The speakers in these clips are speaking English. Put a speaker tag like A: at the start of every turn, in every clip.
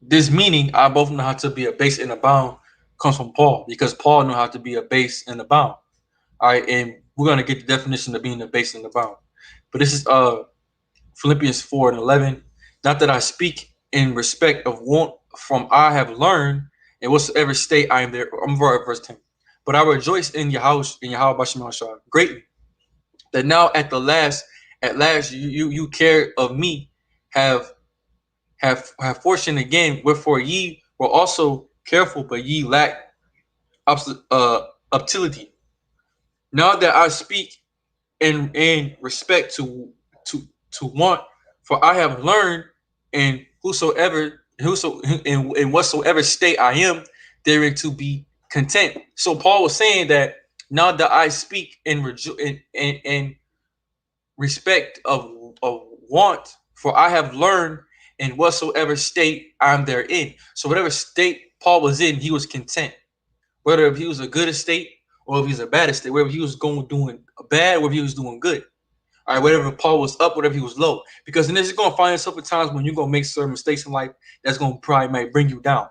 A: This meaning, I both know how to be abased and abound, comes from Paul, because Paul knew how to be abased and abound. All right, and we're gonna get the definition of being abased and abound. But this is Philippians 4:11. Not that I speak in respect of want, from I have learned, in whatsoever state I am there. I'm verse 10. But I rejoice in your house, in your house, greatly, that now at last you care of me, have have fortune again. Wherefore ye were also careful, but ye lack utility. Now that I speak in respect to want, for I have learned in in whatsoever state I am, therein to be content. So Paul was saying that now that I speak in respect of want, for I have learned in whatsoever state I'm therein. So whatever state Paul was in, he was content. Whether if he was a good estate or if he's a bad estate, whether he was doing bad, whether he was doing good. All right, whatever Paul was up, whatever he was low. Because then this is gonna find yourself at times when you're gonna make certain mistakes in life that's gonna probably might bring you down.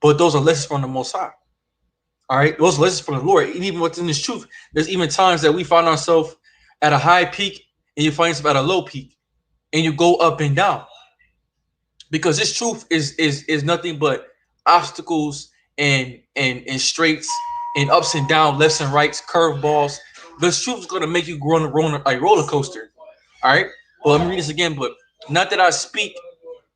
A: But those are lessons from the most high. All right, those are lessons from the Lord. And even within this truth, there's even times that we find ourselves at a high peak and you find yourself at a low peak and you go up and down. Because this truth is nothing but obstacles and straights and ups and downs, lefts and rights, curveballs. This truth is gonna make you grow on a roller coaster. All right. Well, let me read this again. But not that I speak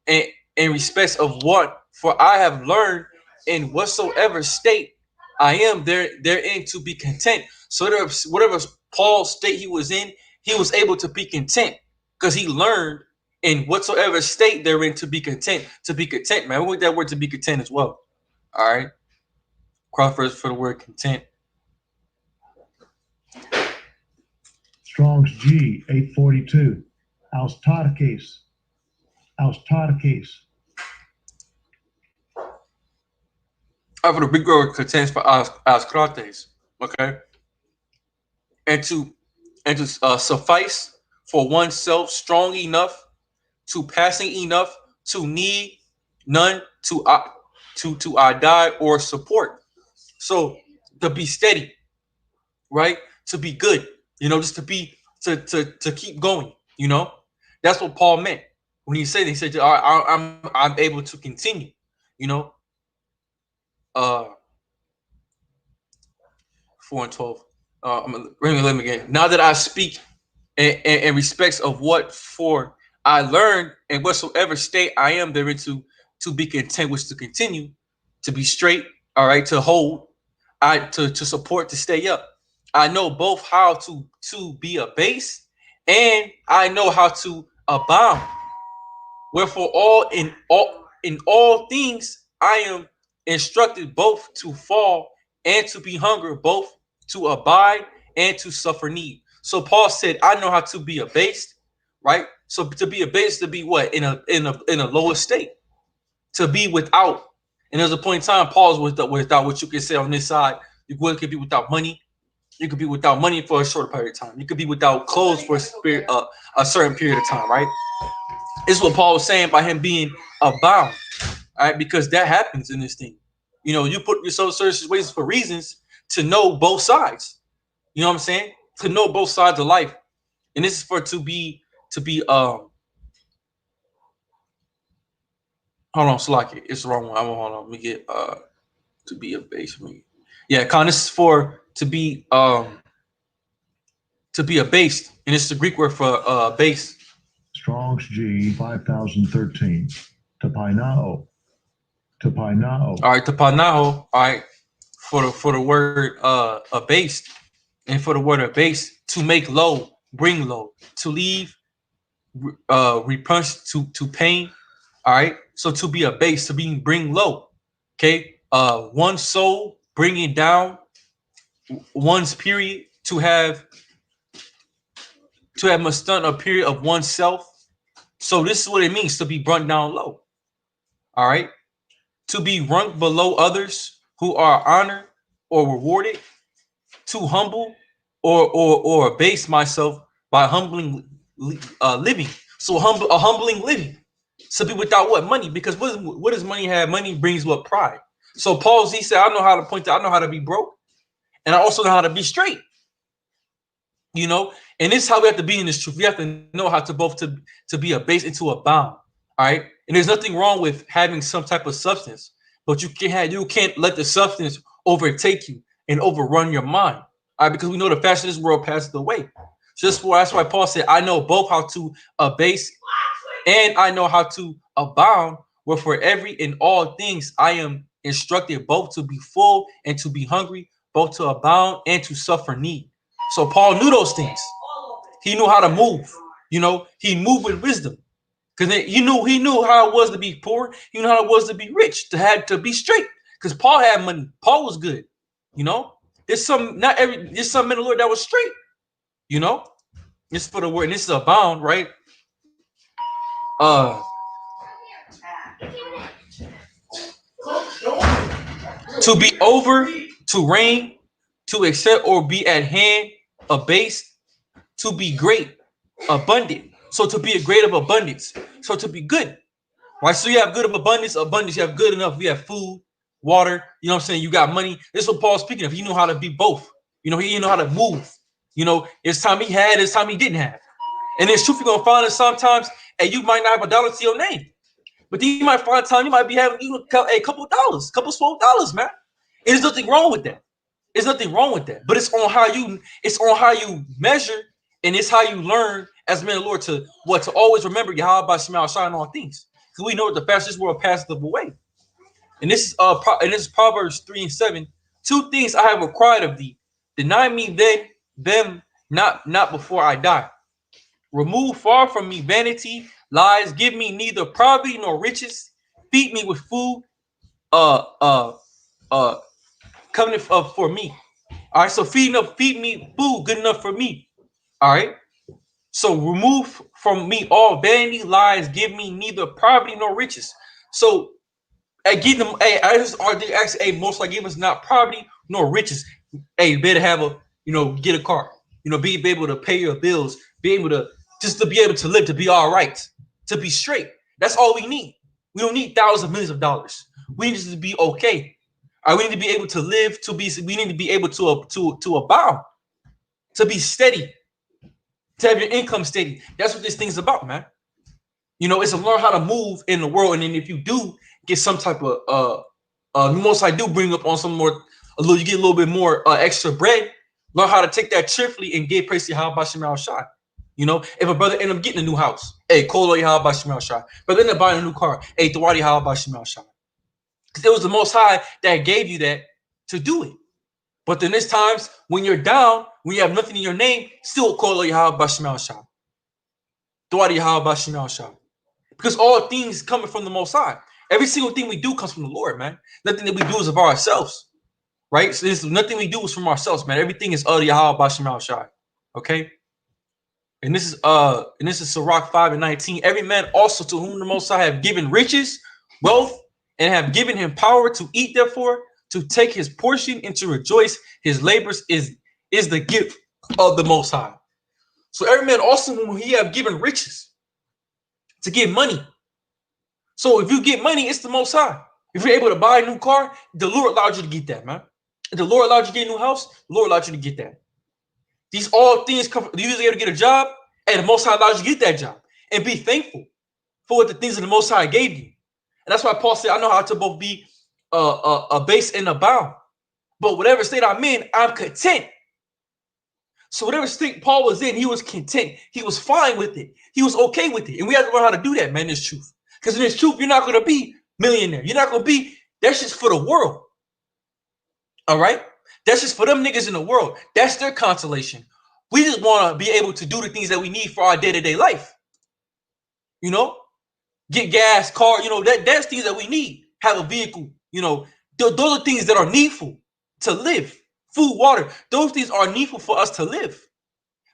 A: in, in respects of what, for I have learned in whatsoever state I am therein to be content. So whatever Paul's state he was in, he was able to be content because he learned in whatsoever state they're in to be content. To be content, man. We want that word to be content as well. All right. Crawford for the word content.
B: Strong's G 842. Austarkes. Austarkes.
A: For the Greek word content for askrates. Okay. And to suffice for oneself, strong enough, to passing enough, to need none, to die or support. So to be steady, right? To be good, just to keep going. That's what Paul meant when he said, I'm able to continue. You know, uh, 4 and 12. Let me again. Now that I speak in respects of what for I learned and whatsoever state I am therein to be content, which to continue, to be straight, all right, to hold, to support, to stay up. I know both how to be a base and I know how to abound. Wherefore all things I am instructed both to fall and to be hunger, both to abide and to suffer need. So Paul said, I know how to be abased, right? So to be abased, to be what? In a lower state, to be without. And there's a point in time, Paul's without what you can say on this side. You could be without money. You could be without money for a short period of time. You could be without clothes for a certain period of time, right? This is what Paul was saying by him being abound, all right? Because that happens in this thing. You put yourself in certain situations for reasons to know both sides. You know what I'm saying? To know both sides of life, and this is for to be. Hold on, Slocky, it's the wrong one. Hold on, let me get to be a base me. Yeah, Con, this is for to be abased, and it's the Greek word for base.
B: Strong's G 5013. Tapainao. Tapainao.
A: All right, tapanaho. All right, for the word abased, and for the word abased, to make low, bring low, to leave repunch to pain. All right, so to be abased, to be bring low. Okay, one soul bringing down one's period, to have must done a period of oneself. So this is what it means to be brought down low. All right, to be ranked below others who are honored or rewarded, to humble or abase myself by humbling living. So a humbling living. to be without what? Money. Because what does money have? Money brings what? Pride. So he said, I know how to point out, I know how to be broke, and I also know how to be straight. You know, and this is how we have to be in this truth. We have to know how to both to be abased and to abound. All right. And there's nothing wrong with having some type of substance, but you can't let the substance overtake you and overrun your mind. All right, because we know the fashion of this world passes away. So that's why Paul said, I know both how to abase and I know how to abound. Where for every in all things I am instructed both to be full and to be hungry, both to abound and to suffer need. So Paul knew those things. He knew how to move. You know, he moved with wisdom. Because he knew how it was to be poor. He knew how it was to be rich, to be straight. Because Paul had money. Paul was good. You know, there's some men of the Lord that was straight. You know, this is for the word. And this is abound, right? Uh, to be over, to reign, to accept or be at hand, abased, to be great, abundant. So to be a great of abundance. So to be good. Right? So you have good of abundance, you have good enough. We have food, water, you know what I'm saying? You got money. This is what Paul's speaking of. He knew how to be both. You know, he knew how to move. You know, it's time he had, it's time he didn't have. And it's truth, you're gonna find it sometimes, and you might not have a dollar to your name. But then you might find time you might be having a couple dollars, couple $12, man. And there's nothing wrong with that. There's nothing wrong with that. But it's on how you measure, and it's how you learn as men of the Lord to always remember Yahweh Shema shine on things. Because we know that the fastest world passeth away. And this is Proverbs 3:7. Two things I have required of thee. Deny me them not before I die. Remove far from me vanity, lies, give me neither poverty nor riches, feed me with food, uh uh uh coming for me. All right, so feed me food good enough for me. All right. So remove from me all vanity, lies, give me neither poverty nor riches. So I give them, hey, I just are they actually, hey, most likely give us not poverty nor riches. Hey, better have get a car, be able to pay your bills, be able to just to be able to live, to be all right, to be straight. That's all we need. We don't need thousands of millions of dollars. We need to be okay. All right, we need to be able to live, we need to be able to abound, to be steady, to have your income steady. That's what this thing's about, man. It's to learn how to move in the world, and then if you do get some type of most I do bring up on some more you get a little bit more extra bread. Learn how to take that cheerfully and give praise to how about Shemal Shai. If a brother end up getting a new house, hey, Kolo how about Shemal Shai. Brother end up buying a new car, hey, Thawadi how about Shemal Shai. Because it was the Most High that gave you that to do it. But then there's times when you're down, when you have nothing in your name, still Kolo how about Shemal Shai. Thawadi how about Shemal Shai. Because all things coming from the Most High. Every single thing we do comes from the Lord, man. Nothing that we do is of ourselves, right? So nothing we do is from ourselves, man. Everything is Yahweh Bashem Shai. Okay. And this is Sirach 5:19. Every man also to whom the Most High have given riches, wealth, and have given him power to eat, therefore, to take his portion and to rejoice. His labors is the gift of the Most High. So every man also whom he have given riches to get money. So if you get money, it's the Most High. If you're able to buy a new car, the Lord allowed you to get that, man. If the Lord allowed you to get a new house, the Lord allowed you to get that. These all things come. You usually able to get a job, and the Most High allowed you to get that job, and be thankful for what the things that the Most High gave you. And that's why Paul said, "I know how to both be abased and abound, but whatever state I'm in, I'm content." So whatever state Paul was in, he was content. He was fine with it. He was okay with it, and we have to learn how to do that, man. This truth. Because in this truth, you're not going to be millionaire. You're not going to be, that's just for the world. All right? That's just for them niggas in the world. That's their consolation. We just want to be able to do the things that we need for our day-to-day life. Get gas, car, that's things that we need. Have a vehicle, those are things that are needful to live. Food, water, those things are needful for us to live.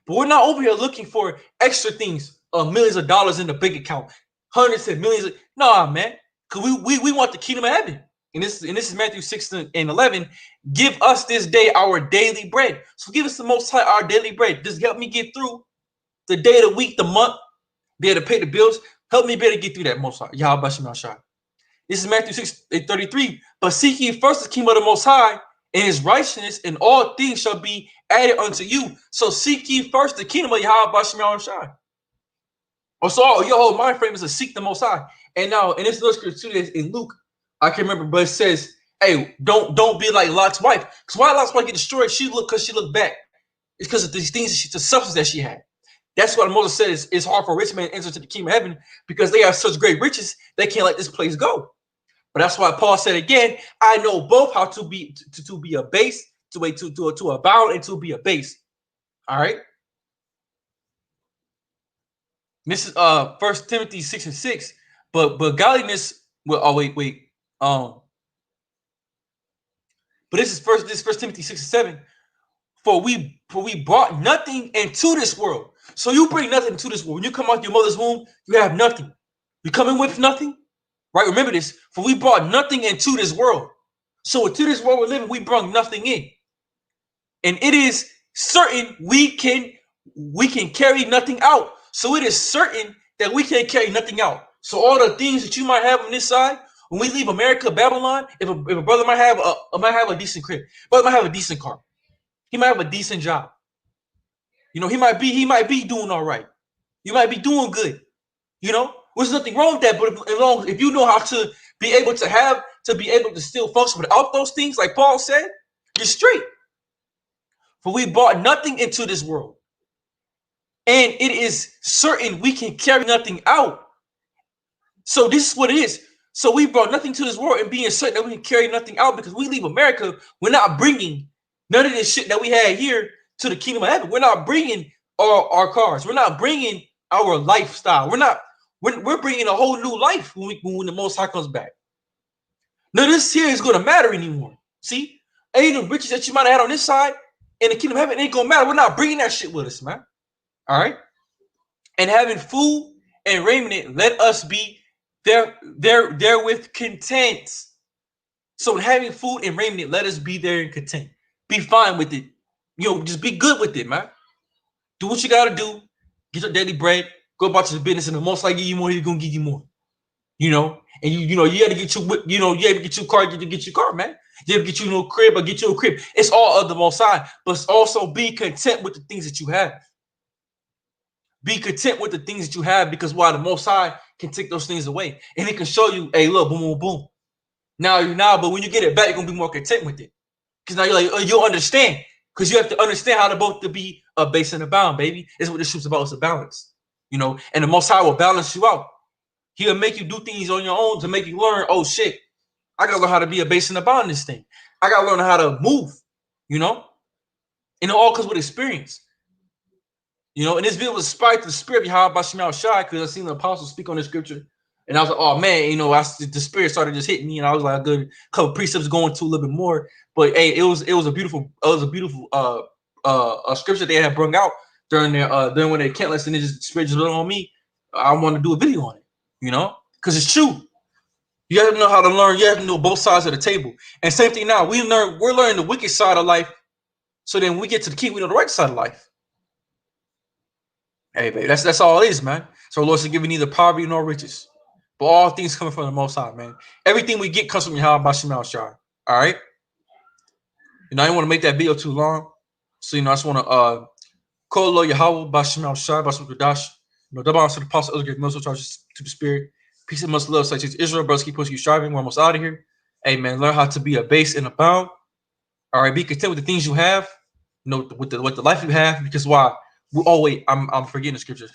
A: But we're not over here looking for extra things, millions of dollars in the bank account. Hundreds and millions. Nah, man. Because we want the kingdom of heaven. And this is Matthew 6 and 11. Give us this day our daily bread. So give us the Most High our daily bread. Just help me get through the day, the week, the month, be able to pay the bills. Help me better get through that, Most High. Yahweh Shem Shai. This is Matthew 6:33. But seek ye first the kingdom of the Most High and his righteousness, and all things shall be added unto you. So seek ye first the kingdom of Yahweh Shem Shai. So your whole mind frame is to seek the Most High. And now, in this little scripture in Luke, I can't remember, but it says, "Hey, don't be like Lot's wife." Because why Lot's wife get destroyed? She looked back. It's because of these things, the substance that she had. That's what Moses said it's hard for a rich man to enter to the kingdom of heaven because they have such great riches, they can't let this place go. But that's why Paul said again, I know both how to be abased, to abound, and to be abased. All right. This is 1 Timothy 6:6. But godliness well, oh wait. But this is first Timothy 6:7. For we brought nothing into this world. So you bring nothing into this world. When you come out your mother's womb, you have nothing. You come in with nothing, right? Remember this. For we brought nothing into this world. So into this world we're living, we brought nothing in, and it is certain we can carry nothing out. So it is certain that we can't carry nothing out. So all the things that you might have on this side, when we leave America, Babylon, if a brother might have a decent crib, brother might have a decent car. He might have a decent job. You know, he might be doing all right. You might be doing good. You know, there's nothing wrong with that. But if you know how to be able to still function without those things, like Paul said, you're straight. For we brought nothing into this world, and it is certain we can carry nothing out. So this is what it is. So we brought nothing to this world, and being certain that we can carry nothing out, because we leave America, we're not bringing none of this shit that we had here to the kingdom of heaven. We're not bringing our cars. We're not bringing our lifestyle. We're bringing a whole new life when the Most High comes back. None of this here is going to matter anymore. See, ain't the riches that you might have had on this side in the kingdom of heaven ain't going to matter. We're not bringing that shit with us, man. All right. And having food and raiment, let us be therewith content. So having food and raiment, let us be there and content. Be fine with it. You know, just be good with it, man. Do what you gotta do. Get your daily bread. Go about your business, and the most likely give you more, he's gonna give you more. You know, and you have to get your car, get your car, man. You have to get you a crib or get you a crib. It's all of the Most High, but also be content with the things that you have. Be content with the things that you have, because why? The Most High can take those things away, and He can show you, hey, look, boom, boom, boom. But when you get it back, you're gonna be more content with it, because now you're like, oh, you'll understand, because you have to understand how to both to be abased and abound, baby. It's what this shit's about. It's a balance, you know. And the Most High will balance you out. He'll make you do things on your own to make you learn. Oh shit, I gotta learn how to be abased and abound in this thing. I gotta learn how to move, you know. And it all comes with experience. You know, and this video was inspired to the spirit of Yahweh Shem Shai, because I seen the apostles speak on this scripture, and I was like, oh man, you know, the spirit started just hitting me, and I was like, a good couple precepts going to a little bit more. But hey, it was a beautiful scripture they had brought out during when they can't listen, and just spirit just went on me. I want to do a video on it, you know, because it's true. You have to know how to learn. You have to know both sides of the table. And same thing now. We're learning the wicked side of life, so then when we get to the king, we know the right side of life. Hey, baby, that's all it is, man. So Lord should give you neither poverty nor riches, but all things coming from the Most High, man. Everything we get comes from Yahweh Shem Shai. All right. You know, I didn't want to make that video too long, so you know, I just want to call Lord Yahweh Bashem Shai Bashem Kudash. You know, double honor to the apostle, others give no charges to the spirit. Peace and much love, such as Israel, brothers. Keep pushing, you striving. We're almost out of here. Hey, man, learn how to be abased and abound. All right, be content with the things you have. You know, with the life you have, because why? Oh wait, I'm forgetting the scripture.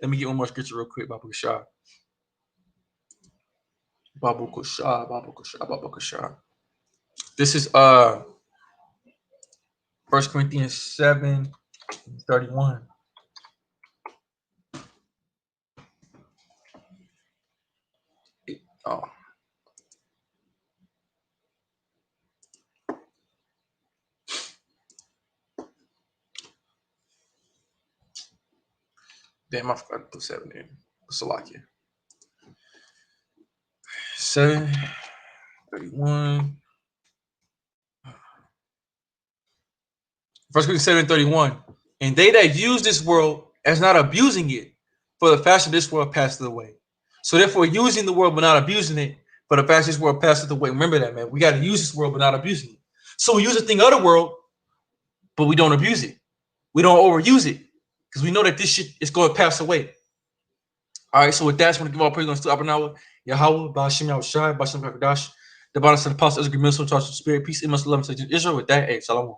A: Let me get one more scripture real quick. Babu Kashah. Babu Kashah. Babu Kashah. Babu Kashah. This is 1 Corinthians 7:31. Oh. Damn, I forgot to put 7 in. Salakia. 7:31. 1 Corinthians 7:31. And they that use this world as not abusing it, For the fashion of this world passeth away. So therefore, using the world but not abusing it, for the fashion of this world passeth away. Remember that, man. We got to use this world but not abusing it. So we use a thing of the world, but we don't abuse it. We don't overuse it because we know that this shit is going to pass away. All right. So with that, I just want to give all praise on still up an hour. Yahweh, Bashim Yahushai, Bashim Kakadash, the bottom of the apostle, Ezra Grimil, so charged with spirit, peace, and much love to Israel. With that, hey, shalom.